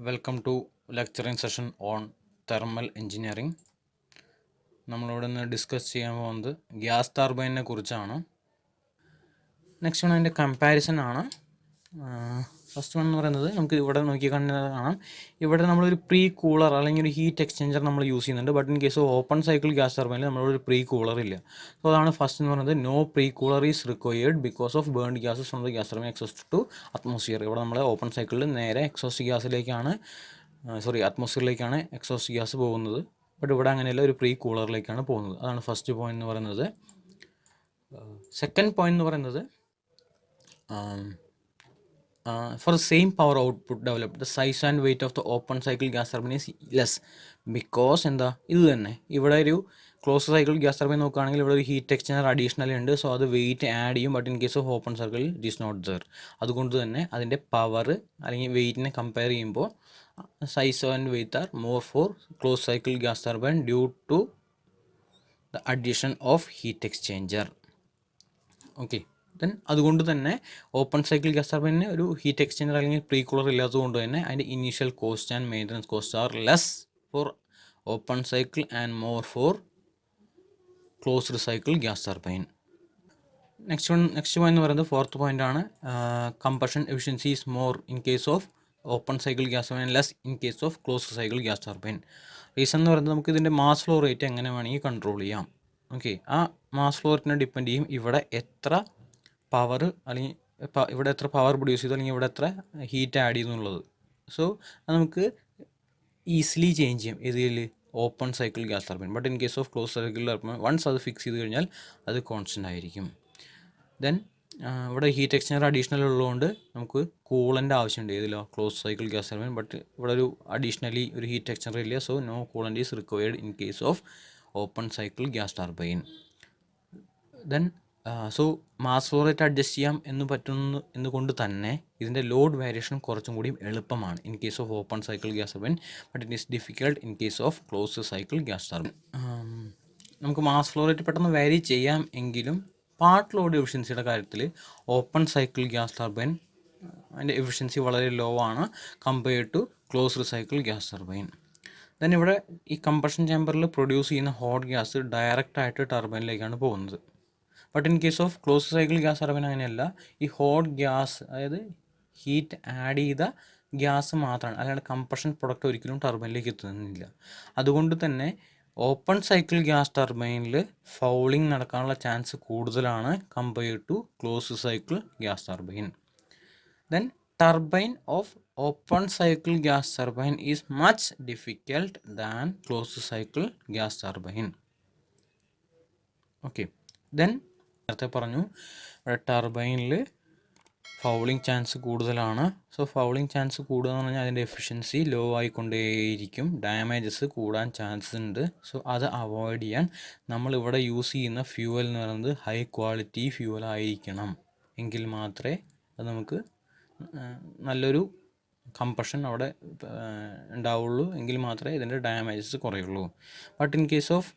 Welcome to lecturing session on thermal engineering. നമ്മളിവിടെ നിന്ന് discuss ചെയ്യാൻ പോകുന്നത് ഗ്യാസ് ടർബൈനിനെ കുറിച്ചാണ്. നെക്സ്റ്റ് വൺ അതിൻ്റെ കമ്പാരിസൺ ആണ്. ഫസ്റ്റ് വൺ എന്ന് പറയുന്നത് നമുക്ക് ഇവിടെ നോക്കി കാണാം. ഇവിടെ നമ്മളൊരു പ്രീ കൂളർ അല്ലെങ്കിൽ ഒരു ഹീറ്റ് എക്സ്ചേഞ്ചർ നമ്മൾ യൂസ് ചെയ്യുന്നുണ്ട്. But in case of open cycle gas ടർബൈനിൽ നമ്മളൊരു പ്രീ കൂളർ ഇല്ല. സോ അതാണ് ഫസ്റ്റ് എന്ന് പറയുന്നത്. No pre cooler is required because of burned gases from the gas turbine exhaust to atmosphere. ഇവിടെ നമ്മൾ ഓപ്പൺ സൈക്കിളിൽ നേരെ എക്സോസ്റ്റ് ഗ്യാസിലേക്കാണ് അറ്റ്മോസ്ഫിയറിലേക്കാണ് എക്സോസ്റ്റ് ഗ്യാസ് പോകുന്നത്. ബട്ട് ഇവിടെ അങ്ങനെയല്ല, ഒരു പ്രീ കൂളറിലേക്കാണ് പോകുന്നത്. അതാണ് ഫസ്റ്റ് പോയിന്റ് എന്ന് പറയുന്നത്. സെക്കൻഡ് പോയിന്റ് എന്ന് പറയുന്നത് for the same power output developed, the size and weight of the open cycle gas turbine is less because എന്താ ഇത് തന്നെ ഇവിടെ ഒരു ക്ലോസ് സൈക്കിൾ ഗ്യാസ് ടർബൈൻ നോക്കുകയാണെങ്കിൽ ഇവിടെ ഒരു ഹീറ്റ് എക്സ്ചേഞ്ചർ അഡീഷണൽ ഉണ്ട്. സോ അത് വെയിറ്റ് ആഡ് ചെയ്യും. But in case of open circle it is not there. അതുകൊണ്ട് തന്നെ അതിൻ്റെ പവർ അല്ലെങ്കിൽ വെയിറ്റിനെ കമ്പയർ ചെയ്യുമ്പോൾ size and weight are more for close cycle gas turbine due to the addition of heat exchanger. Okay, then അതുകൊണ്ട് തന്നെ open cycle gas ടർബൈനിന് ഒരു ഹീറ്റ് എക്സ്ചേഞ്ചർ അല്ലെങ്കിൽ പ്രീ കൂളർ ഇല്ലാത്തതുകൊണ്ട് തന്നെ അതിൻ്റെ initial cost and maintenance cost are less for open cycle and more for closed cycle gas turbine. Next point എന്ന് പറയുന്നത് ഫോർത്ത് പോയിന്റ് ആണ്. Combustion efficiency is more in case of open cycle gas turbine, less in case of closed cycle gas turbine. Reason എന്ന് പറയുന്നത് നമുക്ക് ഇതിൻ്റെ mass flow rate എങ്ങനെ വേണമെങ്കിൽ control ചെയ്യാം. ഓക്കെ, ആ മാസ് ഫ്ലോ റേറ്റിനെ ഡിപ്പെൻഡ് ചെയ്യും ഇവിടെ എത്ര പവർ അല്ലെങ്കിൽ ഇവിടെ എത്ര പവർ പ്രൊഡ്യൂസ് ചെയ്തു അല്ലെങ്കിൽ ഇവിടെ എത്ര ഹീറ്റ് ആഡ് ചെയ്തു എന്നുള്ളത്. സോ അത് നമുക്ക് ഈസിലി ചേഞ്ച് ചെയ്യാം ഇതിൽ open cycle gas turbine. But in case of close cycle turbine once അത് ഫിക്സ് ചെയ്ത് കഴിഞ്ഞാൽ അത് കോൺസ്റ്റൻ്റ് ആയിരിക്കും. ദെൻ ഇവിടെ ഹീറ്റ് എക്സ്ചേഞ്ചർ അഡീഷണൽ ഉള്ളതുകൊണ്ട് നമുക്ക് കൂളൻ്റ് ആവശ്യമുണ്ട് ഇതിലോ close cycle gas turbine. But ഇവിടെ ഒരു അഡീഷണലി ഒരു ഹീറ്റ് എക്സ്ചേഞ്ചർ ഇല്ല. So no coolant is required in case of open cycle gas turbine. Then so mass flow rate adjust ചെയ്യാം എന്നുകൊണ്ട് തന്നെ ഇതിൻ്റെ ലോഡ് വേരിയേഷൻ കുറച്ചും കൂടി എളുപ്പമാണ് in case of open cycle gas turbine. But it is difficult in case of closed cycle gas turbine. നമുക്ക് mass flow rate പെട്ടെന്ന് vary ചെയ്യാം എങ്കിലും പാർട്ട് ലോഡ് എഫിഷ്യൻസിയുടെ കാര്യത്തിൽ ഓപ്പൺ സൈക്കിൾ ഗ്യാസ് ടർബൈൻ അതിൻ്റെ എഫിഷ്യൻസി വളരെ ലോ ആണ് compared to closed cycle gas turbine. Then ഇവിടെ ഈ കമ്പഷൻ ചേമ്പറിൽ പ്രൊഡ്യൂസ് ചെയ്യുന്ന ഹോട്ട് ഗ്യാസ് ഡയറക്റ്റായിട്ട് ടർബൈനിലേക്കാണ് പോകുന്നത്. But in case of close cycle gas turbine അങ്ങനെയല്ല. ഈ ഹോട്ട് ഗ്യാസ് അതായത് ഹീറ്റ് ആഡ് ചെയ്ത ഗ്യാസ് മാത്രമാണ്, അല്ലാണ്ട് കമ്പഷൻ പ്രൊഡക്റ്റ് ഒരിക്കലും ടർബൈനിലേക്ക് എത്തുന്നില്ല. അതുകൊണ്ട് തന്നെ ഓപ്പൺ സൈക്കിൾ ഗ്യാസ് ടർബൈനിൽ ഫൗളിംഗ് നടക്കാനുള്ള ചാൻസ് കൂടുതലാണ് compared to close cycle gas turbine. Then turbine of open cycle gas turbine is much difficult than close cycle gas turbine. Okay, then നേരത്തെ പറഞ്ഞു ഇവിടെ ടർബൈനിൽ ഫൗളിംഗ് ചാൻസ് കൂടുതലാണ്. സോ ഫൗളിംഗ് ചാൻസ് കൂടുക എന്ന് പറഞ്ഞാൽ അതിൻ്റെ എഫിഷ്യൻസി ലോ ആയിക്കൊണ്ടേയിരിക്കും, ഡാമേജസ് കൂടാൻ ചാൻസ് ഉണ്ട്. സോ അത് അവോയ്ഡ് ചെയ്യാൻ നമ്മളിവിടെ യൂസ് ചെയ്യുന്ന ഫ്യൂവൽ എന്ന് പറയുന്നത് ഹൈ ക്വാളിറ്റി ഫ്യൂവൽ ആയിരിക്കണം. എങ്കിൽ മാത്രമേ അത് നമുക്ക് നല്ലൊരു കമ്പഷൻ അവിടെ ഉണ്ടാവുള്ളൂ. എങ്കിൽ മാത്രമേ ഇതിൻ്റെ ഡാമേജസ് കുറയുള്ളൂ. But in case of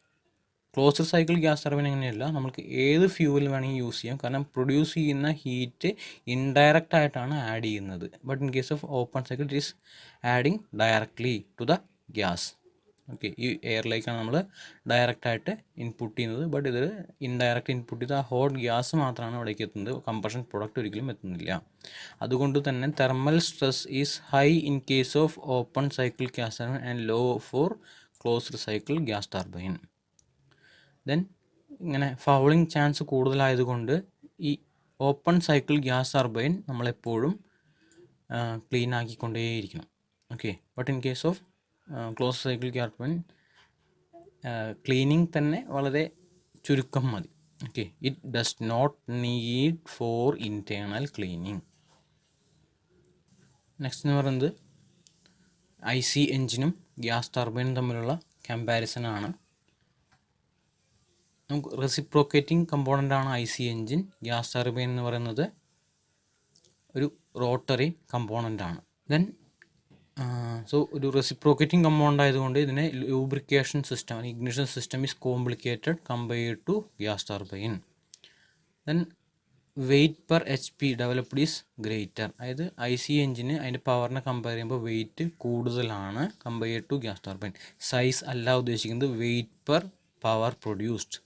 closed cycle gas turbine അങ്ങനെയല്ല, നമുക്ക് ഏത് ഫ്യൂവൽ വേണമെങ്കിൽ യൂസ് ചെയ്യാം. കാരണം പ്രൊഡ്യൂസ് ചെയ്യുന്ന ഹീറ്റ് ഇൻഡയറക്റ്റ് ആയിട്ടാണ് ആഡ് ചെയ്യുന്നത്. But in case of open cycle it is adding directly to the gas. Okay, ഈ എയറിലേക്കാണ് നമ്മൾ ഡയറക്റ്റായിട്ട് ഇൻപുട്ട് ചെയ്യുന്നത്. ബട്ട് ഇത് ഇൻഡയറക്റ്റ് ഇൻപുട്ട് ചെയ്ത ഹോട്ട് ഗ്യാസ് മാത്രമാണ് അവിടേക്ക് എത്തുന്നത്. കമ്പഷൻ പ്രൊഡക്റ്റ് ഒരിക്കലും എത്തുന്നില്ല. അതുകൊണ്ട് തന്നെ thermal stress is high in case of open cycle gas turbine and low for closed cycle gas turbine. Then ഇങ്ങനെ ഫൗളിംഗ് ചാൻസ് കൂടുതലായതുകൊണ്ട് ഈ ഓപ്പൺ സൈക്കിൾ ഗ്യാസ് ടർബൈൻ നമ്മളെപ്പോഴും ക്ലീൻ ആക്കിക്കൊണ്ടേയിരിക്കണം. Okay, but in case of close cycle gas turbine cleaning തന്നെ വളരെ ചുരുക്കം മതി. Okay, it does not need for internal cleaning. Next എന്ന് പറയുന്നത് IC എഞ്ചിനും ഗ്യാസ് ടർബൈനും തമ്മിലുള്ള കമ്പാരിസൺ ആണ്. നമുക്ക് റെസിപ്രോക്കേറ്റിംഗ് കമ്പോണൻ്റ് ആണ് IC എഞ്ചിൻ. ഗ്യാസ് ടർബൈൻ എന്ന് പറയുന്നത് ഒരു റോട്ടറി കമ്പോണൻ്റ് ആണ്. ദെൻ സോ ഒരു റെസിപ്രോക്കേറ്റിംഗ് കമ്പോണൻ്റ് ആയതുകൊണ്ട് ഇതിനെ ലൂബ്രിക്കേഷൻ സിസ്റ്റം അല്ലെങ്കിൽ ignition system is complicated compared to gas turbine. Then weight per H P developed is greater. അതായത് ഐ സി എഞ്ചിന് അതിൻ്റെ പവറിനെ കമ്പയർ ചെയ്യുമ്പോൾ വെയിറ്റ് കൂടുതലാണ് compare to gas turbine. Size അല്ല ഉദ്ദേശിക്കുന്നത്, weight per power produced.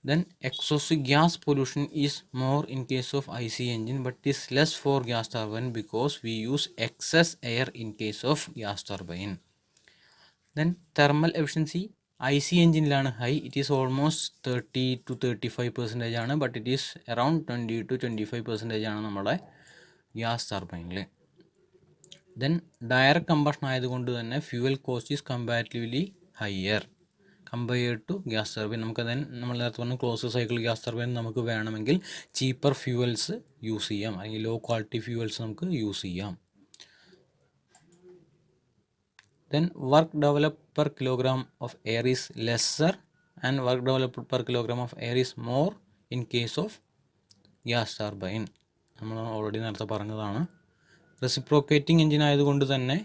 Then exhaust gas pollution is more in case of IC engine but is less for gas turbine because we use excess air in case of gas turbine. Then thermal efficiency IC എഞ്ചിനിലാണ് high, it is almost 30-35% ആണ്, but it is around 20-25% ആണ് നമ്മുടെ gas ടർബൈനിൽ. Then direct combustion ആയതുകൊണ്ട് തന്നെ fuel cost is comparatively higher compared to gas turbine. നമുക്ക് then നമ്മൾ നേരത്തെ പറഞ്ഞ ക്ലോസ്ഡ് സൈക്കിൾ ഗ്യാസ് ടർബൈൻ നമുക്ക് വേണമെങ്കിൽ ചീപ്പർ ഫ്യൂവൽസ് യൂസ് ചെയ്യാം, അല്ലെങ്കിൽ ലോ ക്വാളിറ്റി ഫ്യൂവൽസ് നമുക്ക് യൂസ് ചെയ്യാം. Then work developed per kilogram of air is lesser and work developed per kilogram of air is more in case of gas turbine. നമ്മൾ already നേരത്തെ പറഞ്ഞതാണ്. Reciprocating engine ആയതുകൊണ്ട് തന്നെ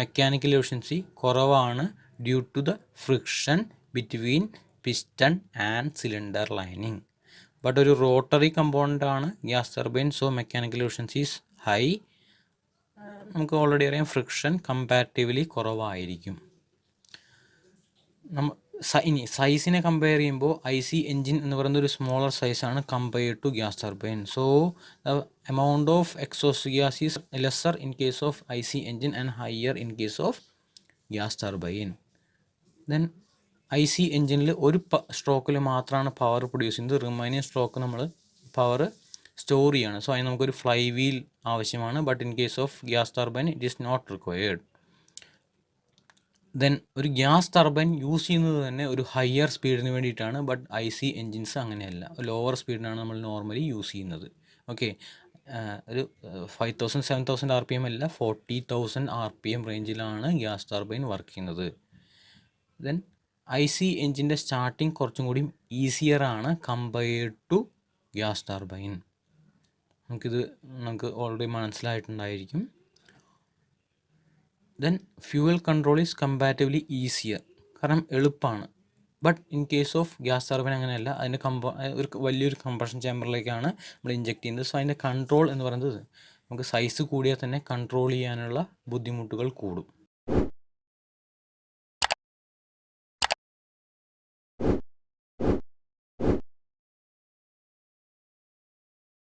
mechanical efficiency കുറവാണ് due to the friction between piston and cylinder lining. But ഒരു rotary component ആണ് gas turbine, so mechanical efficiency is high. നമുക്ക് already അറിയാം ഫ്രിക്ഷൻ കമ്പാരിറ്റീവ്ലി കുറവായിരിക്കും. ഇനി സൈസിനെ കമ്പയർ ചെയ്യുമ്പോൾ ഐ സി എൻജിൻ എന്ന് പറയുന്ന ഒരു സ്മോളർ സൈസാണ് compared to gas turbine. So the amount of exhaust gas is lesser in case of I C engine and higher in case of gas turbine. Then I C എൻജിനിൽ ഒരു സ്ട്രോക്കിൽ മാത്രമാണ് power produce ചെയ്യുന്നത്, remaining stroke നമ്മൾ power store ചെയ്യാണ്. So അതിന് നമുക്കൊരു flywheel ആവശ്യമാണ്, but in case of gas turbine it is not required. Then ഒരു ഗ്യാസ് ടർബൈൻ യൂസ് ചെയ്യുന്നത് തന്നെ ഒരു ഹയർ സ്പീഡിന് വേണ്ടിയിട്ടാണ്, ബട്ട് ഐ സി എൻജിൻസ് അങ്ങനെയല്ല, ലോവർ സ്പീഡിനാണ് നമ്മൾ നോർമലി യൂസ് ചെയ്യുന്നത്. ഓക്കെ, ഒരു 5000-7000 RPM അല്ല, 40,000 RPM റേഞ്ചിലാണ് ഗ്യാസ് ടർബൈൻ വർക്ക് ചെയ്യുന്നത്. ദെൻ ഐ സി എൻജിൻ്റെ സ്റ്റാർട്ടിങ് കുറച്ചും കൂടി ഈസിയർ ആണ് കമ്പയർഡ് ടു ഗ്യാസ് ടർബൈൻ. നമുക്ക് ഓൾറെഡി മനസ്സിലായിട്ടുണ്ടായിരിക്കും. Then fuel control is comparatively easier, കാരണം എളുപ്പമാണ്. But in case of gas turbine അങ്ങനെയല്ല, അതിൻ്റെ ഒരു വലിയൊരു കംപ്രഷൻ ചേമ്പറിലേക്കാണ് നമ്മൾ ഇഞ്ചെക്ട് ചെയ്യുന്നത്. സോ അതിൻ്റെ കൺട്രോൾ എന്ന് പറയുന്നത് നമുക്ക് സൈസ് കൂടിയാൽ തന്നെ കൺട്രോൾ ചെയ്യാനുള്ള ബുദ്ധിമുട്ടുകൾ കൂടും.